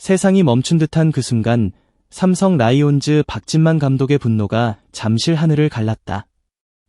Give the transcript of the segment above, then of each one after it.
세상이 멈춘 듯한 그 순간 삼성 라이온즈 박진만 감독의 분노가 잠실 하늘을 갈랐다.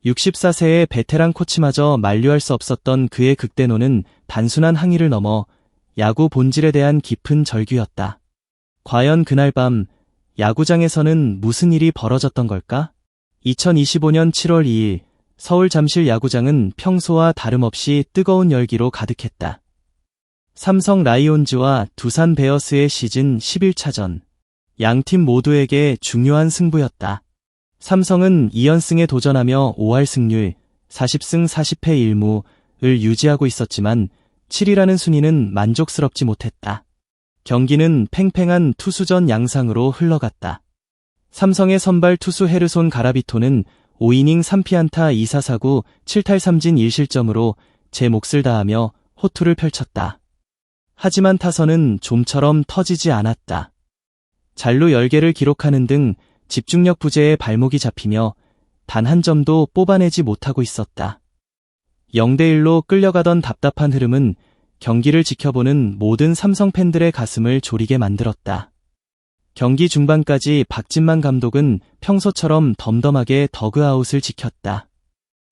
64세의 베테랑 코치마저 만류할 수 없었던 그의 극대노는 단순한 항의를 넘어 야구 본질에 대한 깊은 절규였다. 과연 그날 밤 야구장에서는 무슨 일이 벌어졌던 걸까? 2025년 7월 2일 서울 잠실 야구장은 평소와 다름없이 뜨거운 열기로 가득했다. 삼성 라이온즈와 두산 베어스의 시즌 11차전. 양팀 모두에게 중요한 승부였다. 삼성은 2연승에 도전하며 5할 승률 40승 40패 1무를 유지하고 있었지만 7위라는 순위는 만족스럽지 못했다. 경기는 팽팽한 투수전 양상으로 흘러갔다. 삼성의 선발 투수 헤르손 가라비토는 5이닝 3피안타 2사사구 7탈 3진 1실점으로 제 몫을 다하며 호투를 펼쳤다. 하지만 타선은 좀처럼 터지지 않았다. 잘루 10개를 기록하는 등 집중력 부재에 발목이 잡히며 단 한 점도 뽑아내지 못하고 있었다. 0대1로 끌려가던 답답한 흐름은 경기를 지켜보는 모든 삼성 팬들의 가슴을 졸이게 만들었다. 경기 중반까지 박진만 감독은 평소처럼 덤덤하게 더그아웃을 지켰다.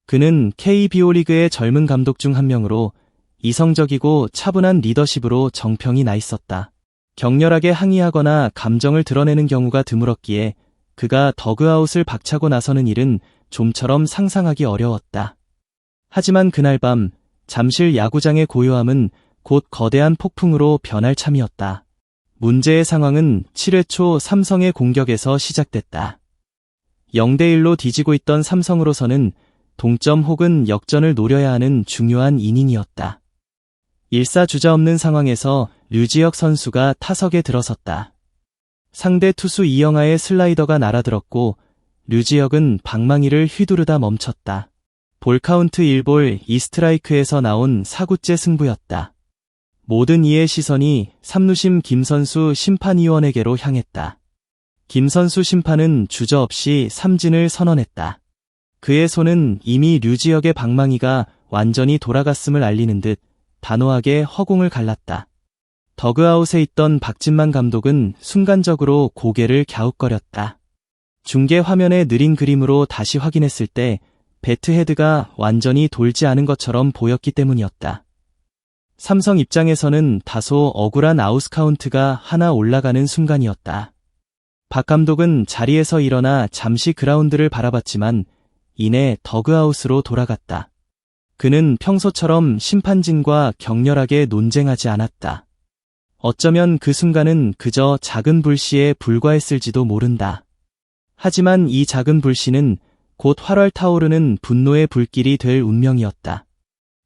그는 KBO 리그의 젊은 감독 중 한 명으로 이성적이고 차분한 리더십으로 정평이 나 있었다. 격렬하게 항의하거나 감정을 드러내는 경우가 드물었기에 그가 더그아웃을 박차고 나서는 일은 좀처럼 상상하기 어려웠다. 하지만 그날 밤 잠실 야구장의 고요함은 곧 거대한 폭풍으로 변할 참이었다. 문제의 상황은 7회 초 삼성의 공격에서 시작됐다. 0대1로 뒤지고 있던 삼성으로서는 동점 혹은 역전을 노려야 하는 중요한 이닝이었다. 일사주자 없는 상황에서 류지혁 선수가 타석에 들어섰다. 상대 투수 이영하의 슬라이더가 날아들었고 류지혁은 방망이를 휘두르다 멈췄다. 볼카운트 1볼 2스트라이크에서 나온 4구째 승부였다. 모든 이의 시선이 삼루심 김 선수 심판위원에게로 향했다. 김 선수 심판은 주저없이 삼진을 선언했다. 그의 손은 이미 류지혁의 방망이가 완전히 돌아갔음을 알리는 듯 단호하게 허공을 갈랐다. 더그아웃에 있던 박진만 감독은 순간적으로 고개를 갸웃거렸다. 중계 화면의 느린 그림으로 다시 확인했을 때 배트 헤드가 완전히 돌지 않은 것처럼 보였기 때문이었다. 삼성 입장에서는 다소 억울한 아웃 카운트가 하나 올라가는 순간이었다. 박 감독은 자리에서 일어나 잠시 그라운드를 바라봤지만 이내 더그아웃으로 돌아갔다. 그는 평소처럼 심판진과 격렬하게 논쟁하지 않았다. 어쩌면 그 순간은 그저 작은 불씨에 불과했을지도 모른다. 하지만 이 작은 불씨는 곧 활활 타오르는 분노의 불길이 될 운명이었다.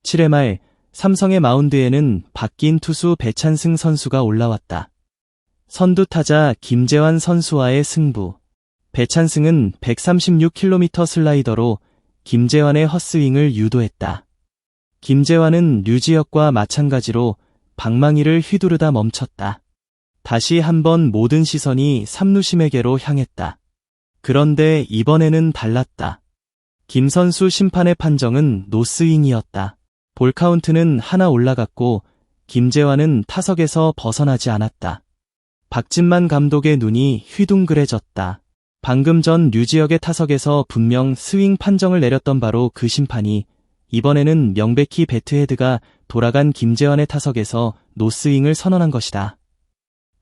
7회 말 삼성의 마운드에는 바뀐 투수 배찬승 선수가 올라왔다. 선두 타자 김재환 선수와의 승부. 배찬승은 136km 슬라이더로 김재환의 헛스윙을 유도했다. 김재환은 류지혁과 마찬가지로 방망이를 휘두르다 멈췄다. 다시 한번 모든 시선이 삼루심에게로 향했다. 그런데 이번에는 달랐다. 김 선수 심판의 판정은 노스윙이었다. 볼카운트는 하나 올라갔고 김재환은 타석에서 벗어나지 않았다. 박진만 감독의 눈이 휘둥그레졌다. 방금 전 류지혁의 타석에서 분명 스윙 판정을 내렸던 바로 그 심판이 이번에는 명백히 배트헤드가 돌아간 김재환의 타석에서 노스윙을 선언한 것이다.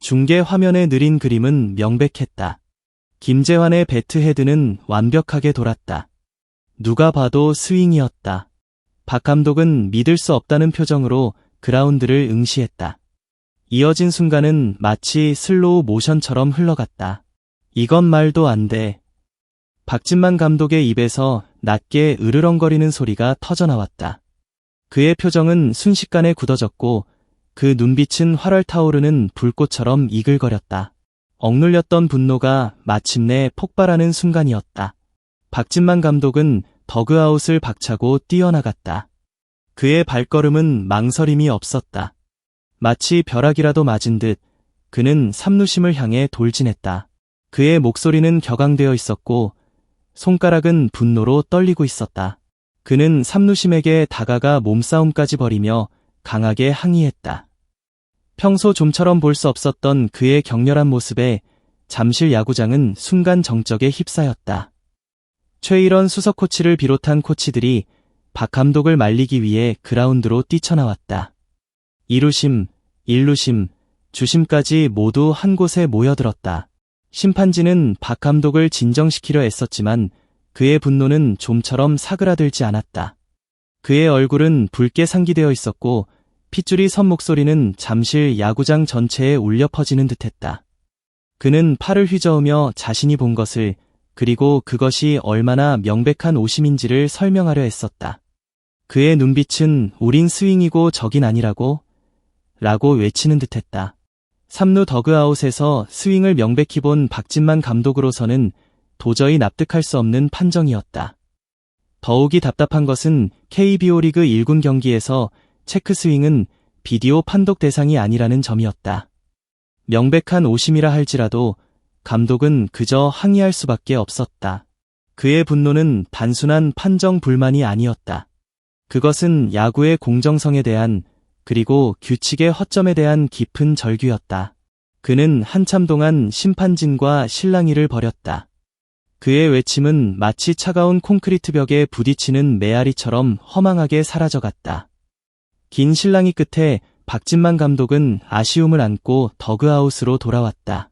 중계 화면의 느린 그림은 명백했다. 김재환의 배트헤드는 완벽하게 돌았다. 누가 봐도 스윙이었다. 박 감독은 믿을 수 없다는 표정으로 그라운드를 응시했다. 이어진 순간은 마치 슬로우 모션처럼 흘러갔다. 이건 말도 안 돼. 박진만 감독의 입에서 낮게 으르렁거리는 소리가 터져나왔다. 그의 표정은 순식간에 굳어졌고 그 눈빛은 활활 타오르는 불꽃처럼 이글거렸다. 억눌렸던 분노가 마침내 폭발하는 순간이었다. 박진만 감독은 더그아웃을 박차고 뛰어나갔다. 그의 발걸음은 망설임이 없었다. 마치 벼락이라도 맞은 듯 그는 삼루심을 향해 돌진했다. 그의 목소리는 격앙되어 있었고 손가락은 분노로 떨리고 있었다. 그는 삼루심에게 다가가 몸싸움까지 벌이며 강하게 항의했다. 평소 좀처럼 볼 수 없었던 그의 격렬한 모습에 잠실 야구장은 순간 정적에 휩싸였다. 최일원 수석 코치를 비롯한 코치들이 박 감독을 말리기 위해 그라운드로 뛰쳐나왔다. 2루심, 1루심, 주심까지 모두 한 곳에 모여들었다. 심판진은 박 감독을 진정시키려 애썼지만 그의 분노는 좀처럼 사그라들지 않았다. 그의 얼굴은 붉게 상기되어 있었고 핏줄이 선 목소리는 잠실 야구장 전체에 울려 퍼지는 듯했다. 그는 팔을 휘저으며 자신이 본 것을, 그리고 그것이 얼마나 명백한 오심인지를 설명하려 애썼다. 그의 눈빛은 우린 스윙이고 적인 아니라고? 라고 외치는 듯했다. 3루 더그아웃에서 스윙을 명백히 본 박진만 감독으로서는 도저히 납득할 수 없는 판정이었다. 더욱이 답답한 것은 KBO 리그 1군 경기에서 체크 스윙은 비디오 판독 대상이 아니라는 점이었다. 명백한 오심이라 할지라도 감독은 그저 항의할 수밖에 없었다. 그의 분노는 단순한 판정 불만이 아니었다. 그것은 야구의 공정성에 대한, 그리고 규칙의 허점에 대한 깊은 절규였다. 그는 한참 동안 심판진과 실랑이를 벌였다. 그의 외침은 마치 차가운 콘크리트 벽에 부딪히는 메아리처럼 허망하게 사라져갔다. 긴 실랑이 끝에 박진만 감독은 아쉬움을 안고 더그아웃으로 돌아왔다.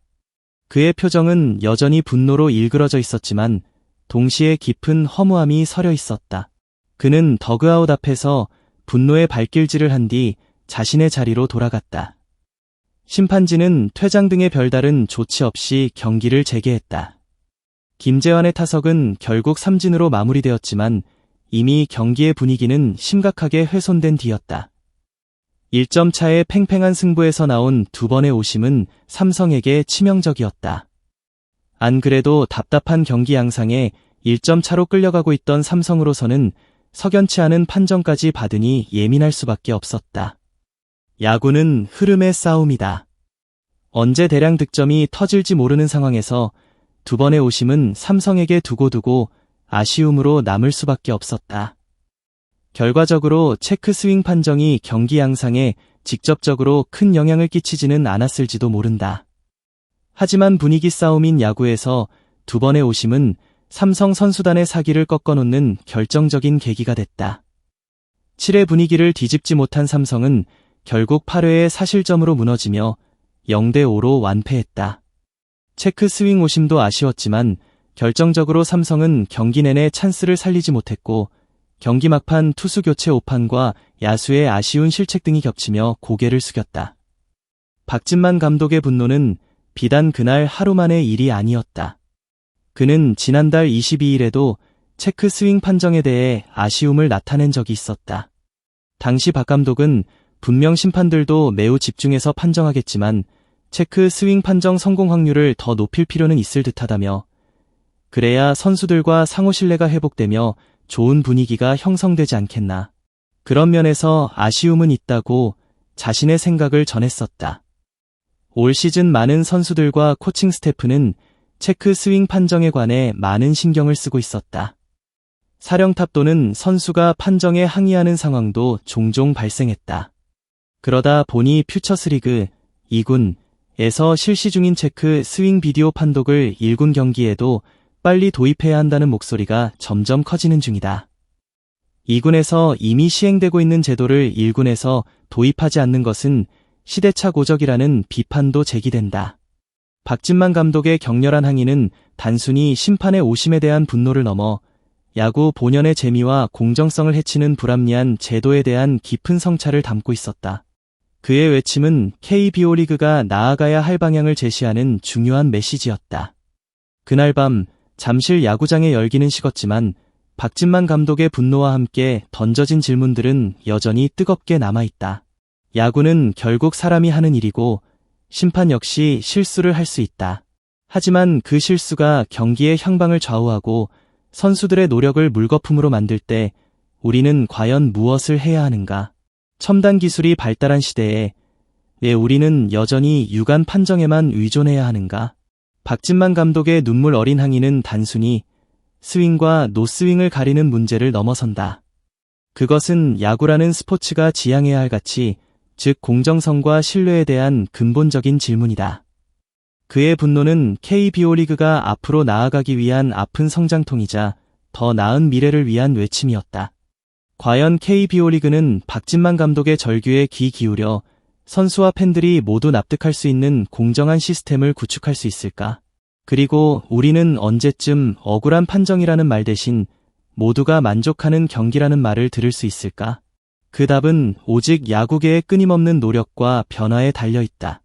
그의 표정은 여전히 분노로 일그러져 있었지만 동시에 깊은 허무함이 서려 있었다. 그는 더그아웃 앞에서 분노의 발길질을 한 뒤 자신의 자리로 돌아갔다. 심판진은 퇴장 등의 별다른 조치 없이 경기를 재개했다. 김재환의 타석은 결국 삼진으로 마무리되었지만 이미 경기의 분위기는 심각하게 훼손된 뒤였다. 1점 차의 팽팽한 승부에서 나온 두 번의 오심은 삼성에게 치명적이었다. 안 그래도 답답한 경기 양상에 1점 차로 끌려가고 있던 삼성으로서는 석연치 않은 판정까지 받으니 예민할 수밖에 없었다. 야구는 흐름의 싸움이다. 언제 대량 득점이 터질지 모르는 상황에서 두 번의 오심은 삼성에게 두고두고 아쉬움으로 남을 수밖에 없었다. 결과적으로 체크 스윙 판정이 경기 양상에 직접적으로 큰 영향을 끼치지는 않았을지도 모른다. 하지만 분위기 싸움인 야구에서 두 번의 오심은 삼성 선수단의 사기를 꺾어놓는 결정적인 계기가 됐다. 7회 분위기를 뒤집지 못한 삼성은 결국 8회에 사실점으로 무너지며 0대5로 완패했다. 체크 스윙 오심도 아쉬웠지만 결정적으로 삼성은 경기 내내 찬스를 살리지 못했고 경기 막판 투수 교체 오판과 야수의 아쉬운 실책 등이 겹치며 고개를 숙였다. 박진만 감독의 분노는 비단 그날 하루 만의 일이 아니었다. 그는 지난달 22일에도 체크 스윙 판정에 대해 아쉬움을 나타낸 적이 있었다. 당시 박 감독은 분명 심판들도 매우 집중해서 판정하겠지만 체크 스윙 판정 성공 확률을 더 높일 필요는 있을 듯하다며, 그래야 선수들과 상호 신뢰가 회복되며 좋은 분위기가 형성되지 않겠나. 그런 면에서 아쉬움은 있다고 자신의 생각을 전했었다. 올 시즌 많은 선수들과 코칭 스태프는 체크 스윙 판정에 관해 많은 신경을 쓰고 있었다. 사령탑 또는 선수가 판정에 항의하는 상황도 종종 발생했다. 그러다 보니 퓨처스리그 2군에서 실시 중인 체크 스윙 비디오 판독을 1군 경기에도 빨리 도입해야 한다는 목소리가 점점 커지는 중이다. 2군에서 이미 시행되고 있는 제도를 1군에서 도입하지 않는 것은 시대착오적이라는 비판도 제기된다. 박진만 감독의 격렬한 항의는 단순히 심판의 오심에 대한 분노를 넘어 야구 본연의 재미와 공정성을 해치는 불합리한 제도에 대한 깊은 성찰을 담고 있었다. 그의 외침은 KBO 리그가 나아가야 할 방향을 제시하는 중요한 메시지였다. 그날 밤 잠실 야구장의 열기는 식었지만 박진만 감독의 분노와 함께 던져진 질문들은 여전히 뜨겁게 남아있다. 야구는 결국 사람이 하는 일이고 심판 역시 실수를 할 수 있다. 하지만 그 실수가 경기의 향방을 좌우하고 선수들의 노력을 물거품으로 만들 때 우리는 과연 무엇을 해야 하는가? 첨단 기술이 발달한 시대에 왜 우리는 여전히 유관 판정에만 의존해야 하는가? 박진만 감독의 눈물 어린 항의는 단순히 스윙과 노스윙을 가리는 문제를 넘어선다. 그것은 야구라는 스포츠가 지향해야 할 가치, 즉 공정성과 신뢰에 대한 근본적인 질문이다. 그의 분노는 KBO 리그가 앞으로 나아가기 위한 아픈 성장통이자 더 나은 미래를 위한 외침이었다. 과연 KBO 리그는 박진만 감독의 절규에 귀 기울여 선수와 팬들이 모두 납득할 수 있는 공정한 시스템을 구축할 수 있을까? 그리고 우리는 언제쯤 억울한 판정이라는 말 대신 모두가 만족하는 경기라는 말을 들을 수 있을까? 그 답은 오직 야구계의 끊임없는 노력과 변화에 달려 있다.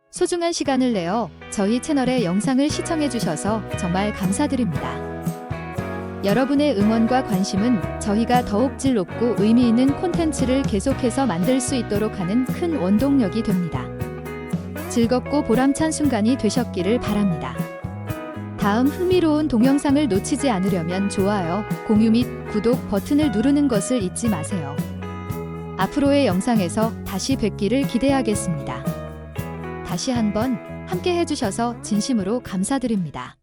소중한 시간을 내어 저희 채널의 영상을 시청해주셔서 정말 감사드립니다. 여러분의 응원과 관심은 저희가 더욱 질 높고 의미 있는 콘텐츠를 계속해서 만들 수 있도록 하는 큰 원동력이 됩니다. 즐겁고 보람찬 순간이 되셨기를 바랍니다. 다음 흥미로운 동영상을 놓치지 않으려면 좋아요, 공유 및 구독 버튼을 누르는 것을 잊지 마세요. 앞으로의 영상에서 다시 뵙기를 기대하겠습니다. 다시 한번 함께 해주셔서 진심으로 감사드립니다.